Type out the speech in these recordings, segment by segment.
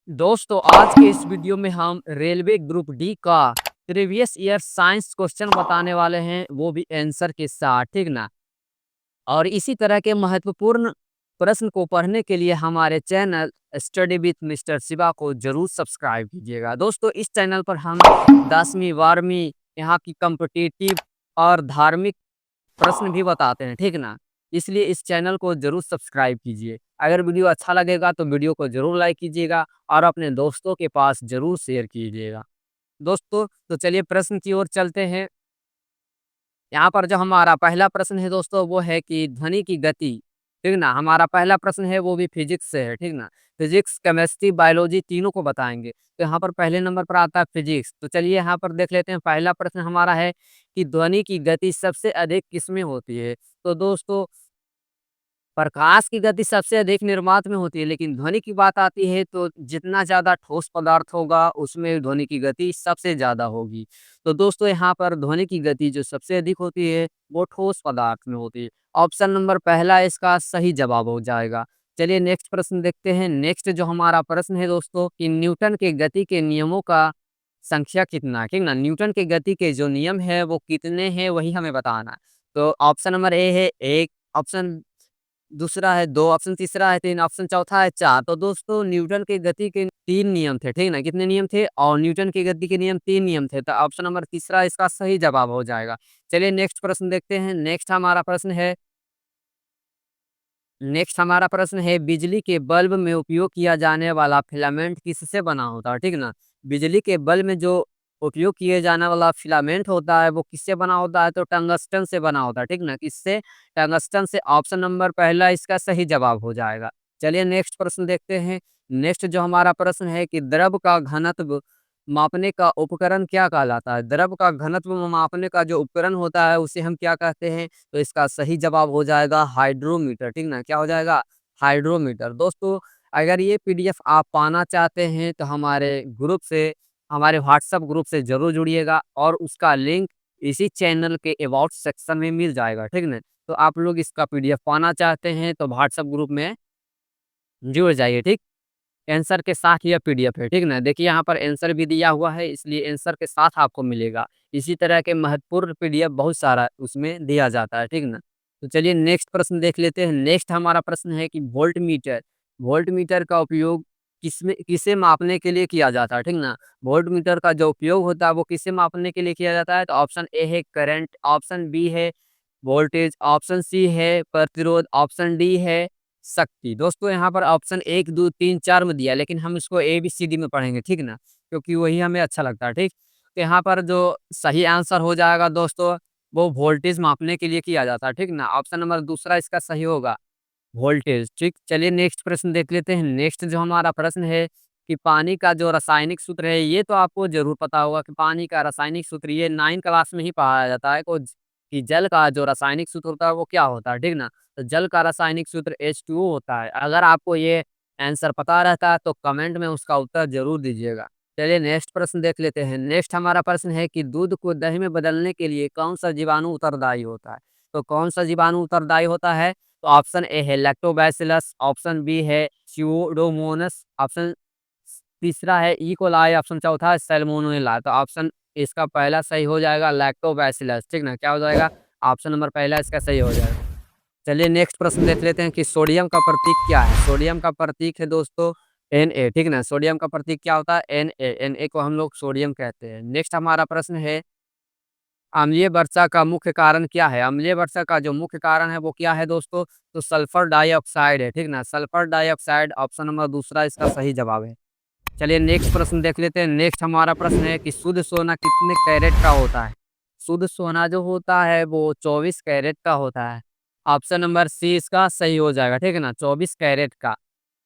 दोस्तों आज के इस वीडियो में हम रेलवे ग्रुप डी का प्रीवियस ईयर साइंस क्वेश्चन बताने वाले हैं, वो भी आंसर के साथ, ठीक ना। और इसी तरह के महत्वपूर्ण प्रश्न को पढ़ने के लिए हमारे channel study with mister Shiva को जरूर सब्सक्राइब कीजिएगा। दोस्तों इस चैनल पर हम 10वीं 12वीं यहाँ की कॉम्पिटिटिव और धार्मिक प्रश्न भी बताते हैं, ठीक ना। इसलिए इस चैनल को जरूर सब्सक्राइब कीजिए। अगर वीडियो अच्छा लगेगा तो वीडियो को जरूर लाइक कीजिएगा और अपने दोस्तों के पास जरूर शेयर कीजिएगा। दोस्तों तो चलिए प्रश्न की ओर चलते हैं। यहाँ पर जो हमारा पहला प्रश्न है दोस्तों वो है कि ध्वनि की गति, ठीक ना। हमारा पहला प्रश्न है वो भी फिजिक्स से है, ठीक ना। फिजिक्स केमिस्ट्री बायोलॉजी तीनों को बताएंगे। तो यहाँ पर पहले नंबर पर आता है फिजिक्स। तो चलिए यहाँ पर देख लेते हैं। पहला प्रश्न हमारा है कि ध्वनि की गति सबसे अधिक किसमें होती है। तो दोस्तों प्रकाश की गति सबसे अधिक निर्वात में होती है, लेकिन ध्वनि की बात आती है तो जितना ज़्यादा ठोस पदार्थ होगा उसमें ध्वनि की गति सबसे ज़्यादा होगी। तो दोस्तों यहाँ पर ध्वनि की गति जो सबसे अधिक होती है वो ठोस पदार्थ में होती है। ऑप्शन नंबर पहला इसका सही जवाब हो जाएगा। चलिए नेक्स्ट प्रश्न देखते हैं। नेक्स्ट जो हमारा प्रश्न है दोस्तों कि न्यूटन के गति के नियमों का संख्या कितना है, ठीक ना। न्यूटन के गति के जो नियम है वो कितने हैं वही हमें बताना है। तो ऑप्शन नंबर ए है 1, ऑप्शन दूसरा है 2, ऑप्शन तीसरा है 3, ऑप्शन चौथा है 4। तो दोस्तों न्यूटन के गति के 3 नियम थे, ठीक ना। कितने नियम थे? और न्यूटन की गति के नियम 3 नियम थे। तो ऑप्शन नंबर तीसरा इसका सही जवाब हो जाएगा। चलिए नेक्स्ट प्रश्न देखते हैं। नेक्स्ट हमारा प्रश्न है बिजली के बल्ब में उपयोग किया जाने वाला फिलामेंट किससे बना होता है, ठीक ना। बिजली के बल्ब में जो उपयोग किए जाने वाला फिलामेंट होता है वो किससे बना होता है? तो टंगस्टन से बना होता है, ठीक ना। किससे? टंगस्टन से। ऑप्शन नंबर पहला इसका सही जवाब हो जाएगा। चलिए नेक्स्ट प्रश्न देखते हैं। नेक्स्ट जो हमारा प्रश्न है कि द्रव का घनत्व मापने का उपकरण क्या कहलाता है। द्रव का घनत्व मापने का जो उपकरण होता है उसे हम क्या कहते हैं? तो इसका सही जवाब हो जाएगा हाइड्रोमीटर, ठीक ना। क्या हो जाएगा? हाइड्रोमीटर। दोस्तों अगर ये पीडीएफ आप पाना चाहते हैं तो हमारे व्हाट्सएप ग्रुप से जरूर जुड़िएगा और उसका लिंक इसी चैनल के अबाउट सेक्शन में मिल जाएगा, ठीक ना। तो आप लोग इसका पीडीएफ पाना चाहते हैं तो व्हाट्सएप ग्रुप में जुड़ जाइए, ठीक। आंसर के साथ यह पीडीएफ है, ठीक ना। देखिए यहाँ पर आंसर भी दिया हुआ है, इसलिए आंसर के साथ आपको मिलेगा। इसी तरह के महत्वपूर्ण पीडीएफ बहुत सारा उसमें दिया जाता है, ठीक ना। तो चलिए नेक्स्ट प्रश्न देख लेते हैं। नेक्स्ट हमारा प्रश्न है कि वोल्ट मीटर का उपयोग किसे मापने के लिए किया जाता है, ठीक ना। वोल्ट मीटर का जो उपयोग होता है वो किसे मापने के लिए किया जाता है? तो ऑप्शन ए है करंट, ऑप्शन बी है वोल्टेज, ऑप्शन सी है प्रतिरोध, ऑप्शन डी है शक्ति। दोस्तों यहाँ पर ऑप्शन 1, 2, 3, 4 में दिया, लेकिन हम इसको ए बी सी डी में पढ़ेंगे, ठीक ना, क्योंकि वही हमें अच्छा लगता है, ठीक। तो यहाँ पर जो सही आंसर हो जाएगा दोस्तों वो वोल्टेज मापने के लिए किया जाता है, ठीक ना। ऑप्शन नंबर दूसरा इसका सही होगा, वोल्टेज, ठीक। चलिए नेक्स्ट प्रश्न देख लेते हैं। नेक्स्ट जो हमारा प्रश्न है कि पानी का जो रासायनिक सूत्र है, ये तो आपको जरूर पता होगा कि पानी का रासायनिक सूत्र ये 9 क्लास में ही पढ़ाया जाता है कि जल का जो रासायनिक सूत्र होता है वो क्या होता है, ठीक ना। तो जल का रासायनिक सूत्र H2O होता है। अगर आपको ये आंसर पता रहता है तो कमेंट में उसका उत्तर जरूर दीजिएगा। चलिए नेक्स्ट प्रश्न देख लेते हैं। नेक्स्ट हमारा प्रश्न है कि दूध को दही में बदलने के लिए कौन सा जीवाणु उत्तरदायी होता है। तो कौन सा जीवाणु उत्तरदायी होता है? तो ऑप्शन ए है लैक्टोबैसिलस, ऑप्शन बी है स्यूडोमोनास, ऑप्शन तीसरा है ई कोलाई, ऑप्शन चौथा है सैल्मोनेला। तो ऑप्शन इसका पहला सही हो जाएगा लैक्टोबैसिलस, ठीक ना। क्या हो जाएगा? ऑप्शन नंबर पहला इसका सही हो जाएगा। चलिए नेक्स्ट प्रश्न देख लेते हैं कि सोडियम का प्रतीक क्या है। सोडियम का प्रतीक है दोस्तों Na, ठीक ना। सोडियम का प्रतीक क्या होता है? Na को हम लोग सोडियम कहते हैं। नेक्स्ट हमारा प्रश्न है अम्लीय वर्षा का मुख्य कारण क्या है। अम्लीय वर्षा का जो मुख्य कारण है वो क्या है दोस्तों? तो सल्फर डाइऑक्साइड है, ठीक ना। सल्फर डाइऑक्साइड ऑप्शन नंबर दूसरा इसका सही जवाब है। चलिए नेक्स्ट प्रश्न देख लेते हैं। नेक्स्ट हमारा प्रश्न है कि शुद्ध सोना कितने कैरेट का होता है। शुद्ध सोना जो होता है वो 24 कैरेट का होता है। ऑप्शन नंबर सी इसका सही हो जाएगा, ठीक है ना, 24 कैरेट का।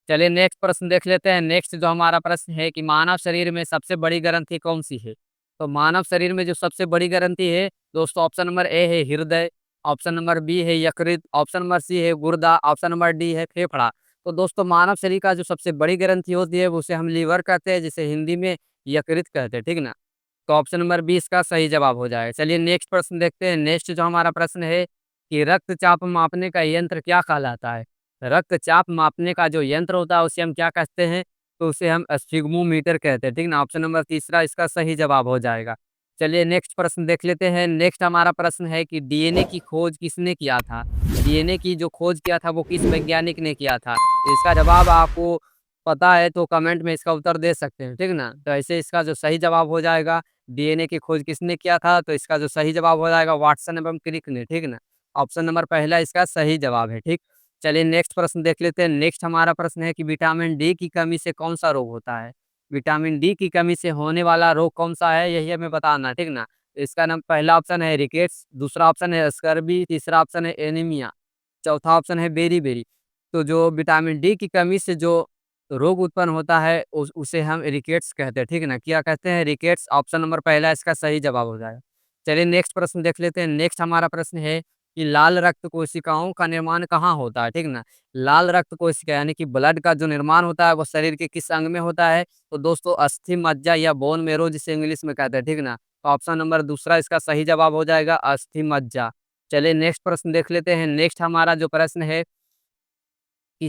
चलिए नेक्स्ट प्रश्न देख लेते हैं। नेक्स्ट जो हमारा प्रश्न है कि मानव शरीर में सबसे बड़ी ग्रंथि कौन सी है। तो मानव शरीर में जो सबसे बड़ी ग्रंथि है दोस्तों, ऑप्शन नंबर ए है हृदय, ऑप्शन नंबर बी है यकृत, ऑप्शन नंबर सी है गुर्दा, ऑप्शन नंबर डी है फेफड़ा। तो दोस्तों मानव शरीर का जो सबसे बड़ी ग्रंथि होती है उसे हम लीवर कहते हैं, जिसे हिंदी में यकृत कहते हैं, ठीक ना। तो ऑप्शन नंबर बी इसका सही जवाब हो जाएगा। चलिए नेक्स्ट प्रश्न देखते हैं। नेक्स्ट जो हमारा प्रश्न है कि रक्तचाप मापने का यंत्र क्या कहलाता है। रक्तचाप मापने का जो यंत्र होता है उसे हम क्या कहते हैं? तो उसे हम स्फिग्मोमीटर कहते हैं, ठीक ना? ऑप्शन नंबर तीसरा इसका सही जवाब हो जाएगा। चलिए नेक्स्ट प्रश्न देख लेते हैं। नेक्स्ट हमारा प्रश्न है कि डीएनए की खोज किसने किया था? डीएनए की जो खोज किया था वो किस वैज्ञानिक ने किया था? इसका जवाब आपको पता है तो कमेंट में इसका उत्तर दे सकते हैं, ठीक ना? तो ऐसे इसका जो सही जवाब हो जाएगा, डीएनए की खोज किसने किया था? तो इसका जो सही जवाब हो जाएगा वाटसन एवं क्रिक ने, ठीक ना? ऑप्शन नंबर पहला इसका सही जवाब है, ठीक? चलिए नेक्स्ट प्रश्न देख लेते हैं। नेक्स्ट हमारा प्रश्न है कि विटामिन डी की कमी से कौन-सा रोग होता है? विटामिन डी की कमी से होने वाला रोग कौन-सा है? यही हमें बताना है, ठीक ना? इसका नाम पहला ऑप्शन है रिकेट्स, दूसरा ऑप्शन है स्कर्वी, तीसरा ऑप्शन है एनीमिया, चौथा ऑप्शन है बेरी-बेरी। तो जो विटामिन डी की कमी से जो रोग उत्पन्न होता है उसे हम रिकेट्स कहते हैं, ठीक है ना? क्या कहते हैं? रिकेट्स। ऑप्शन नंबर पहला इसका सही जवाब हो जाएगा। चलिए नेक्स्ट प्रश्न देख लेते हैं। नेक्स्ट हमारा प्रश्न है कि लाल रक्त कोशिकाओं का निर्माण कहाँ होता है, ठीक ना? लाल रक्त कोशिका यानी कि ब्लड का जो निर्माण होता है वो शरीर के किस अंग में होता है? तो दोस्तों अस्थि मज्जा या बोन मैरो जिसे इंग्लिश में कहते हैं, ठीक ना? तो ऑप्शन नंबर दूसरा इसका सही जवाब हो जाएगा अस्थि मज्जा। चलिए नेक्स्ट प्रश्न देख लेते हैं। नेक्स्ट हमारा जो प्रश्न है कि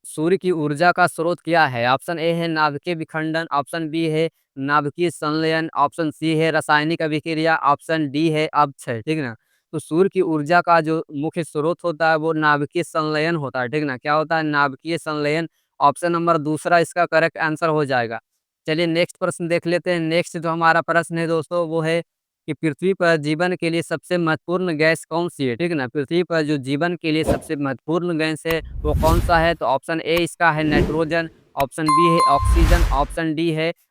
सूर्य की ऊर्जा का स्रोत क्या है? ऑप्शन ए है नाभिकीय विखंडन, ऑप्शन बी है नाभिकीय संलयन, ऑप्शन सी है रासायनिक अभिक्रिया, ऑप्शन डी है अपक्षय, ठीक ना? तो सूर्य की ऊर्जा का जो मुख्य स्रोत होता है वो नाभिकीय संलयन होता है, ठीक ना? क्या होता है? नाभिकीय संलयन। ऑप्शन नंबर दूसरा इसका करेक्ट आंसर हो जाएगा। चलिए नेक्स्ट प्रश्न देख लेते हैं। नेक्स्ट जो हमारा प्रश्न है दोस्तों वो है कि पृथ्वी पर जीवन के लिए सबसे महत्वपूर्ण गैस कौन-सी है? ठीक है ना? पृथ्वी पर जो जीवन के लिए सबसे महत्वपूर्ण गैस है, वो कौन-सा है? तो ऑप्शन ए इसका है नाइट्रोजन, ऑप्शन बी है ऑक्सीजन,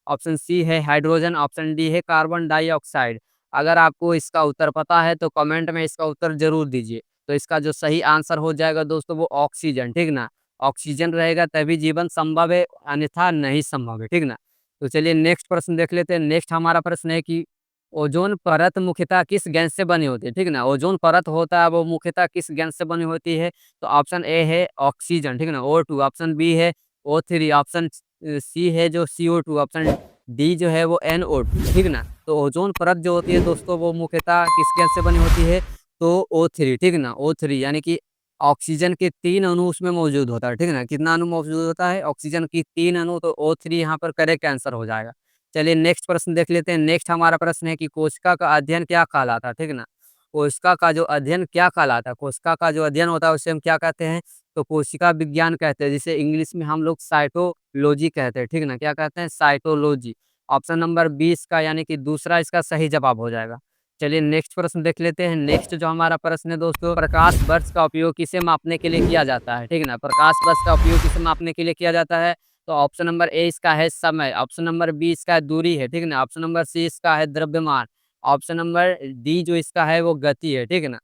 ऑप्शन सी है हाइड्रोजन, ऑप्शन डी है कार्बन डाइऑक्साइड। अगर आपको इसका उत्तर पता है तो कमेंट में इसका उत्तर ज़रूर दीजिए। तो इसका जो सही आंसर हो जाएगा दोस्तों वो ऑक्सीजन, ठीक ना? ऑक्सीजन रहेगा तभी जीवन संभव है, अन्यथा नहीं संभव है, ठीक ना? तो चलिए नेक्स्ट प्रश्न देख लेते हैं। नेक्स्ट हमारा प्रश्न है कि ओज़ोन परत मुख्यतः किस गैस से बनी होती है? ठीक है ना? ओज़ोन परत होता है वो मुख्यतः किस गैस से बनी होती है? तो ऑप्शन ए है ऑक्सीजन, ठीक है ना? O2, ऑप्शन बी है O3, ऑप्शन सी है जो CO2, ऑप्शन डी जो है वो NO2, ठीक है ना? तो ओज़ोन परत जो होती है दोस्तों वो मुख्यतः किस गैस से बनी होती है? तो O3, ठीक है ना? O3 यानी कि ऑक्सीजन के 3 अणु उसमें मौजूद होता है, ठीक है ना? कितना अणु मौजूद होता है? ऑक्सीजन की 3 अणु, तो O3 यहाँ पर करेक्ट आंसर हो जाएगा। चलिए नेक्स्ट प्रश्न देख लेते हैं। नेक्स्ट हमारा प्रश्न है कि कोशिका का अध्ययन क्या कहलाता है? ठीक है ना? कोशिका का जो अध्ययन क्या कहलाता है? कोशिका का जो अध्ययन होता है उसे हम क्या कहते हैं? तो कोशिका विज्ञान कहते हैं, जिसे इंग्लिश में हम लोग साइटोलॉजी कहते हैं, ठीक है ना? क्या कहते हैं? साइटोलॉजी। ऑप्शन नंबर 20 का यानी कि दूसरा इसका सही जवाब हो जाएगा। चलिए नेक्स्ट प्रश्न देख लेते हैं। नेक्स्ट जो हमारा प्रश्न है दोस्तों, प्रकाश वर्ष का उपयोग किसे मापने के लिए किया जाता है? ठीक है ना? प्रकाश वर्ष का उपयोग किसे मापने के लिए किया जाता है? तो ऑप्शन नंबर ए इसका है समय, ऑप्शन नंबर बी इसका है दूरी है, ठीक है ना? ऑप्शन नंबर सी इसका है द्रव्यमान, ऑप्शन नंबर डी जो इसका है वो गति है, ठीक है ना?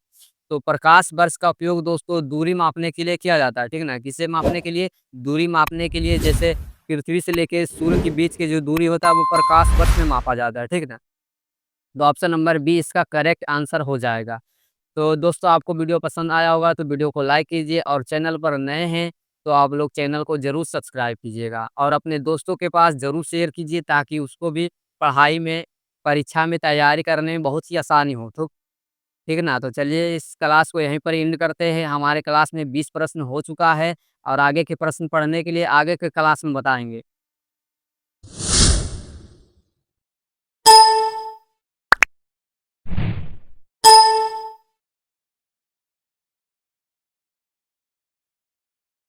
तो प्रकाश वर्ष का उपयोग दोस्तों दूरी मापने के लिए किया जाता है, ठीक है ना? किसे मापने के लिए? दूरी मापने के लिए। जैसे पृथ्वी से लेके सूर्य के बीच की जो दूरी होता है वो प्रकाश वर्ष में मापा जाता है, ठीक है ना? तो ऑप्शन नंबर बी इसका करेक्ट आंसर हो जाएगा। तो दोस्तों आपको वीडियो पसंद आया होगा तो वीडियो को लाइक कीजिए, और चैनल पर नए हैं तो आप लोग चैनल को ज़रूर सब्सक्राइब कीजिएगा, और अपने दोस्तों के पास ज़रूर शेयर कीजिए ताकि उसको भी पढ़ाई में, परीक्षा में तैयारी करने में बहुत ही आसानी हो। तो ठीक है ना? तो चलिए इस क्लास को यहीं पर एंड करते हैं। हमारे क्लास में 20 प्रश्न हो चुका है, और आगे के प्रश्न पढ़ने के लिए आगे के क्लास में बताएँगे।